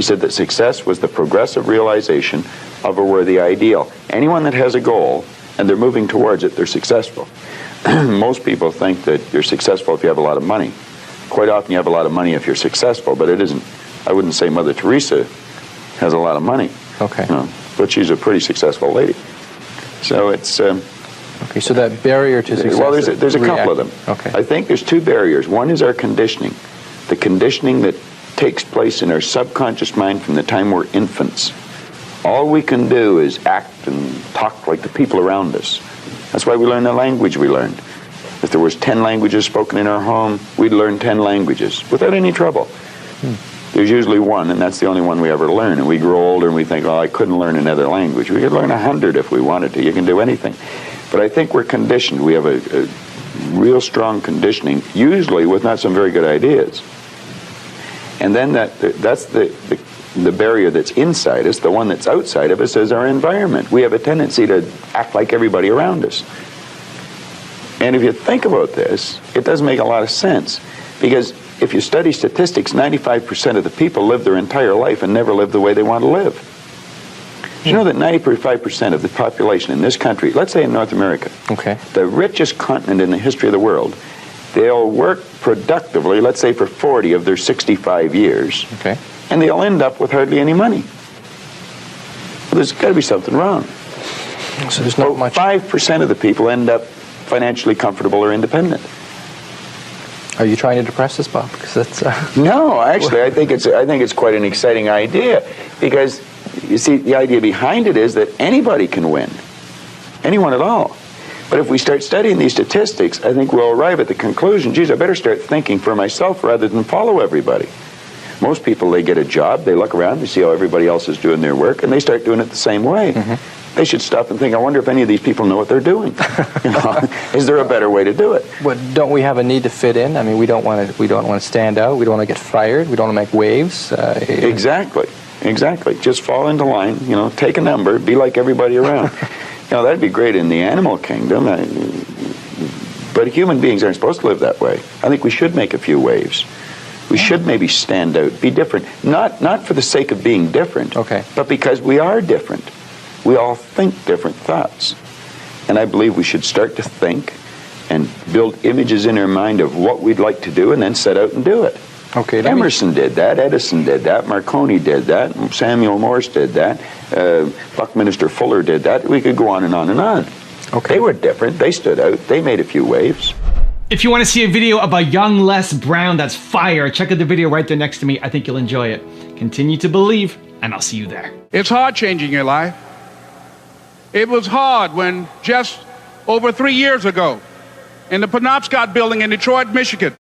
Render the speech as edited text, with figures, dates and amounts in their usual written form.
He said that success was the progressive realization of a worthy ideal. Anyone that has a goal and they're moving towards it, they're successful. Most people think that you're successful if you have a lot of money. Quite often you have a lot of money if you're successful, but it isn't. I wouldn't say Mother Teresa has a lot of money. Okay. But she's a pretty successful lady. So it's... okay, so that barrier to success... Well, there's a couple of them. Okay. I think there's two barriers. One is our conditioning. The conditioning that takes place in our subconscious mind from the time we're infants. All we can do is act and talk like the people around us. That's why we learn the language we learned. If there was 10 languages spoken in our home, we'd learn 10 languages without any trouble. There's usually one, and that's the only one we ever learn. And we grow older and we think, oh, I couldn't learn another language. We could learn 100 if we wanted to. You can do anything. But I think we're conditioned. We have a real strong conditioning, usually with not some very good ideas. And then that's the barrier that's inside us. The one that's outside of us is our environment. We have a tendency to act like everybody around us. And if you think about this, it does make a lot of sense. Because if you study statistics, 95% of the people live their entire life and never live the way they want to live. You know that 95% of the population in this country, let's say in North America, okay, the richest continent in the history of the world, they'll work productively, let's say for 40 of their 65 years, okay, and they'll end up with hardly any money. Well, there's got to be something wrong. So there's not much... 5% of the people end up financially comfortable or independent. Are you trying to depress us, Bob? Because that's... No, actually, I think it's quite an exciting idea, because you see, the idea behind it is that anybody can win, anyone at all. But if we start studying these statistics, I think we'll arrive at the conclusion, geez, I better start thinking for myself rather than follow everybody. Most people, they get a job, they look around, they see how everybody else is doing their work, and they start doing it the same way. They should stop and think, I wonder if any of these people know what they're doing. You know, is there a better way to do it? But don't we have a need to fit in? I mean, we don't want to stand out. We don't want to get fired. We don't want to make waves. Exactly. Exactly. Just fall into line. You know, take a number. Be like everybody around. You know, that'd be great in the animal kingdom. But human beings aren't supposed to live that way. I think we should make a few waves. We should maybe stand out, be different. Not for the sake of being different, okay, but because we are different. We all think different thoughts. And I believe we should start to think and build images in our mind of what we'd like to do and then set out and do it. Okay. Emerson did that, Edison did that, Marconi did that, Samuel Morse did that, Buckminster Fuller did that. We could go on and on and on. Okay. They were different. They stood out. They made a few waves. If you want to see a video about young Les Brown that's fire, check out the video right there next to me. I think you'll enjoy it. Continue to believe, and I'll see you there. It's hard changing your life. It was hard when just over 3 years ago in the Penobscot building in Detroit, Michigan,